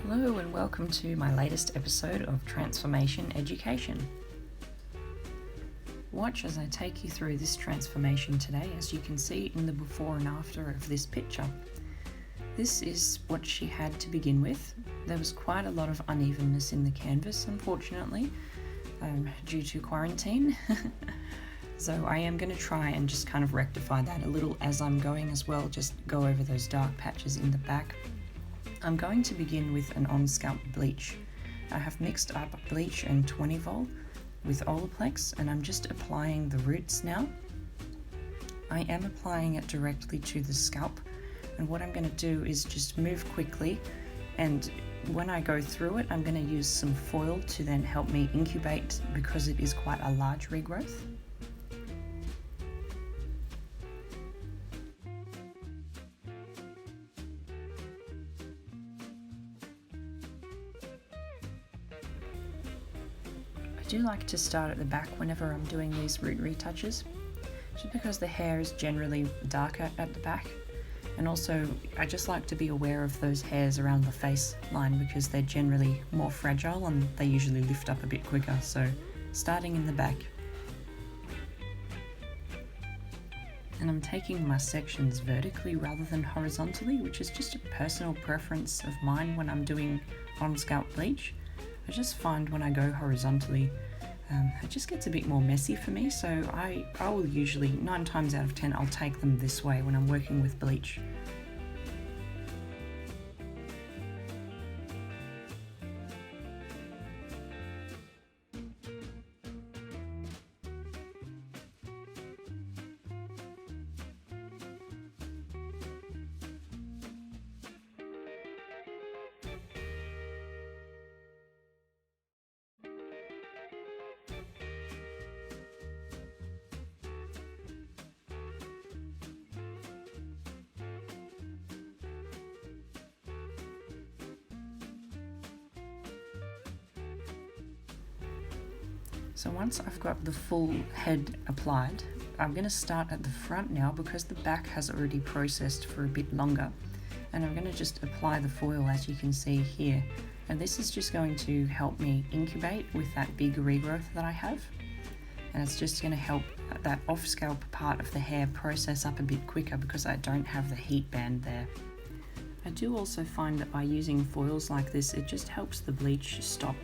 Hello and welcome to my latest episode of Transformation Education. Watch as I take you through this transformation today, as you can see in the before and after of this picture. This is what she had to begin with. There was quite a lot of unevenness in the canvas, unfortunately, due to quarantine. So I am going to try and just kind of rectify that a little as I'm going as well, just go over those dark patches in the back. I'm going to begin with an on-scalp bleach. I have mixed up bleach and 20 vol with Olaplex, and I'm just applying the roots now. I am applying it directly to the scalp, and what I'm going to do is just move quickly, and when I go through it I'm going to use some foil to then help me incubate because it is quite a large regrowth. I do like to start at the back whenever I'm doing these root retouches, just because the hair is generally darker at the back, and also I just like to be aware of those hairs around the face line because they're generally more fragile and they usually lift up a bit quicker, so starting in the back. And I'm taking my sections vertically rather than horizontally, which is just a personal preference of mine when I'm doing on-scalp bleach. I just find when I go horizontally, it just gets a bit more messy for me, so I will usually, 9 times out of 10, I'll take them this way when I'm working with bleach. So once I've got the full head applied, I'm going to start at the front now because the back has already processed for a bit longer, and I'm going to just apply the foil as you can see here, and this is just going to help me incubate with that big regrowth that I have, and it's just going to help that off scalp part of the hair process up a bit quicker because I don't have the heat band there. I do also find that by using foils like this, it just helps the bleach stop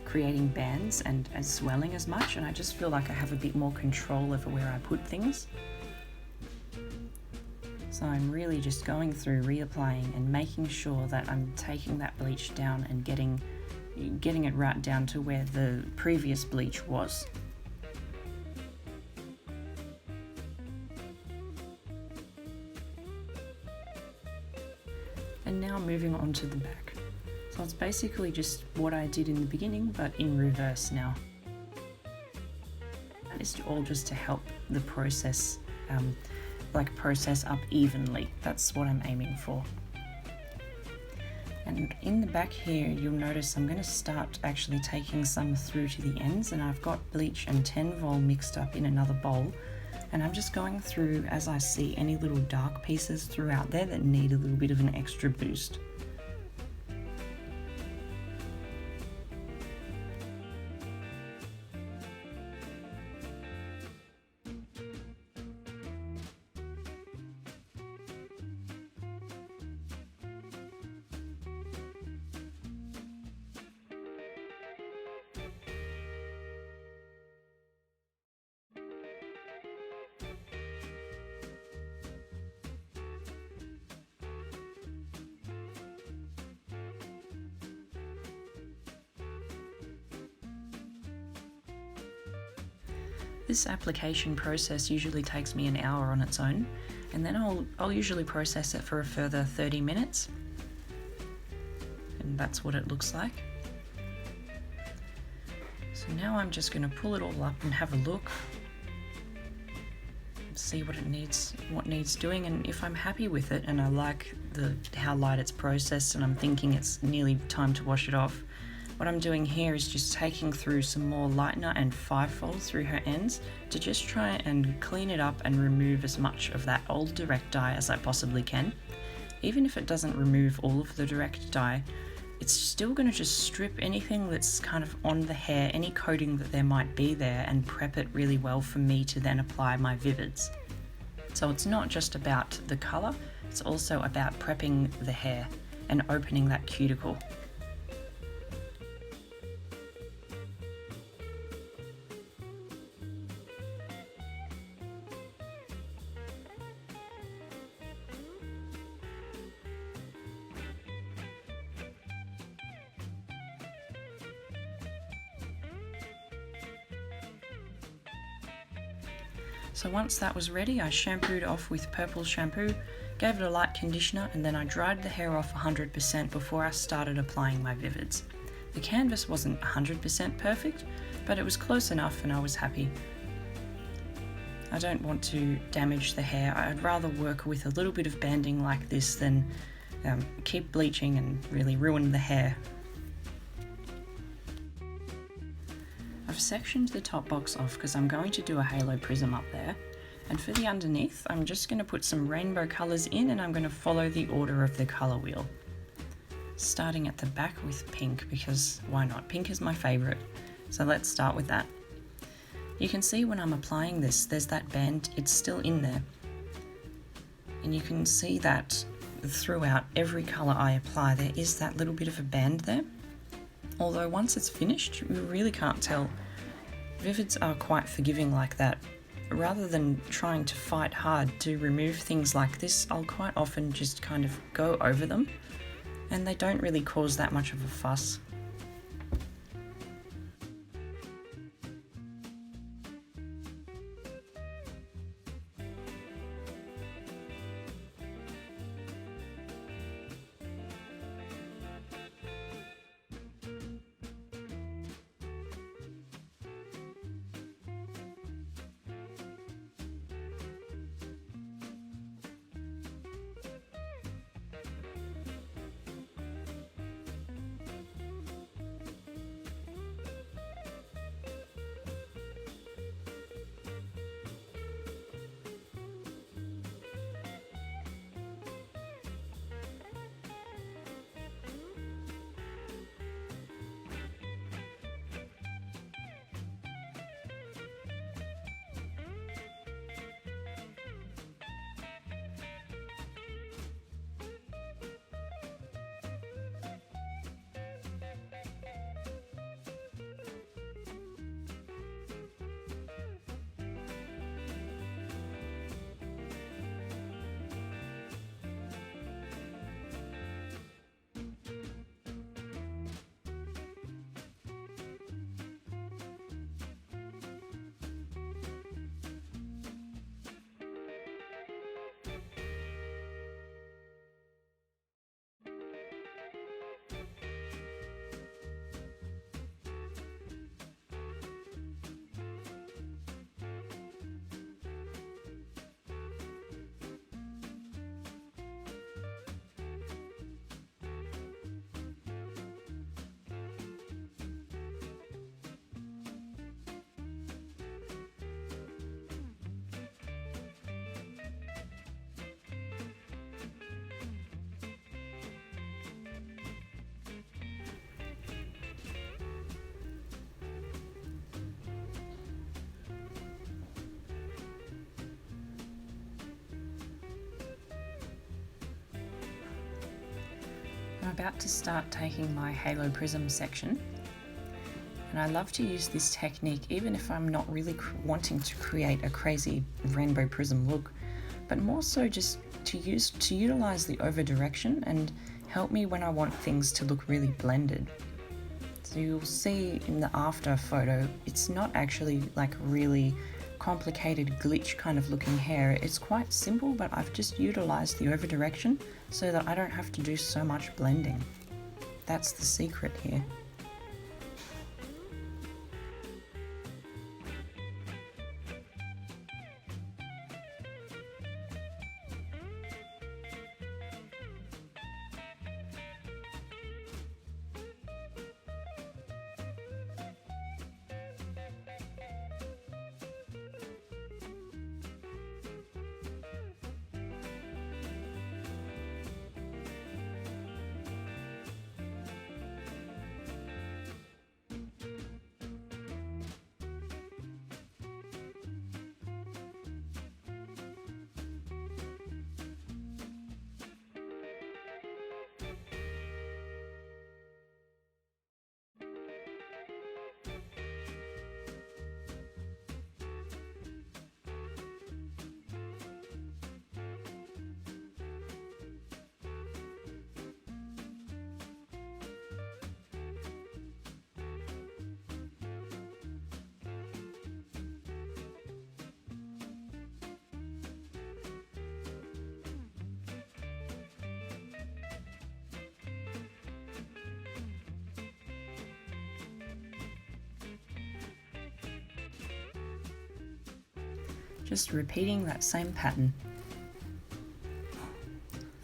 creating bands and swelling as much, and I just feel like I have a bit more control over where I put things. So I'm really just going through reapplying and making sure that I'm taking that bleach down and getting it right down to where the previous bleach was. And now moving on to the back. So it's basically just what I did in the beginning, but in reverse now. And it's all just to help the process, process up evenly. That's what I'm aiming for. And in the back here, you'll notice I'm going to start actually taking some through to the ends, and I've got bleach and 10 vol mixed up in another bowl. And I'm just going through as I see any little dark pieces throughout there that need a little bit of an extra boost. This application process usually takes me an hour on its own, and then I'll usually process it for a further 30 minutes. And that's what it looks like. So now I'm just going to pull it all up and have a look, see what needs doing, and if I'm happy with it and I like how light it's processed and I'm thinking it's nearly time to wash it off, what I'm doing here is just taking through some more lightener and 5-fold through her ends to just try and clean it up and remove as much of that old direct dye as I possibly can. Even if it doesn't remove all of the direct dye, it's still going to just strip anything that's kind of on the hair, any coating that there might be there, and prep it really well for me to then apply my Vivids. So it's not just about the colour, it's also about prepping the hair and opening that cuticle. So once that was ready, I shampooed off with purple shampoo, gave it a light conditioner, and then I dried the hair off 100% before I started applying my Vivids. The canvas wasn't 100% perfect, but it was close enough and I was happy. I don't want to damage the hair. I'd rather work with a little bit of banding like this than keep bleaching and really ruin the hair. I've sectioned the top box off because I'm going to do a halo prism up there, and for the underneath I'm just going to put some rainbow colours in, and I'm going to follow the order of the colour wheel. Starting at the back with pink, because why not? Pink is my favourite, so let's start with that. You can see when I'm applying this, there's that band, it's still in there, and you can see that throughout every colour I apply there is that little bit of a band there. Although once it's finished, you really can't tell. Vivids are quite forgiving like that. Rather than trying to fight hard to remove things like this, I'll quite often just kind of go over them, and they don't really cause that much of a fuss. I'm about to start taking my halo prism section, and I love to use this technique even if I'm not really wanting to create a crazy rainbow prism look, but more so just to utilize the over direction and help me when I want things to look really blended. So you'll see in the after photo, it's not actually like really complicated glitch kind of looking hair. It's quite simple, but I've just utilized the over direction so that I don't have to do so much blending. That's the secret here. just repeating that same pattern.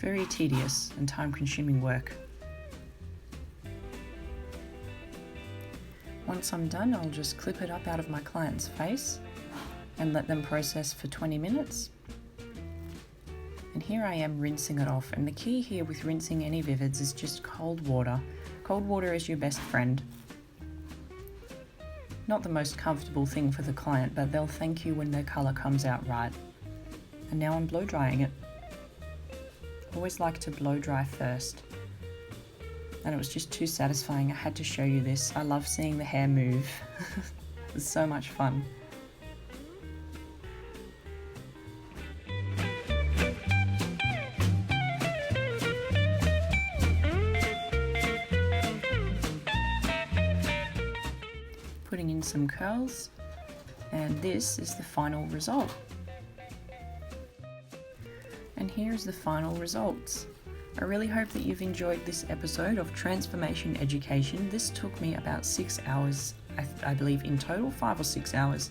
Very tedious and time-consuming work. Once I'm done, I'll just clip it up out of my client's face and let them process for 20 minutes. And here I am rinsing it off, and the key here with rinsing any vivids is just cold water. Cold water is your best friend. Not the most comfortable thing for the client, but they'll thank you when their colour comes out right. And now I'm blow drying it. Always like to blow dry first. And it was just too satisfying, I had to show you this. I love seeing the hair move. It's so much fun. Putting in some curls, and this is the final result. And here is the final results. I really hope that you've enjoyed this episode of Transformation Education. This took me about 6 hours, I believe in total, 5 or 6 hours.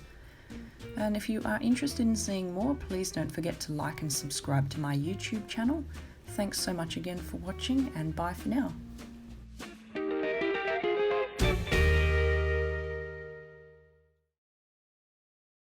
And if you are interested in seeing more, please don't forget to like and subscribe to my YouTube channel. Thanks so much again for watching, and bye for now.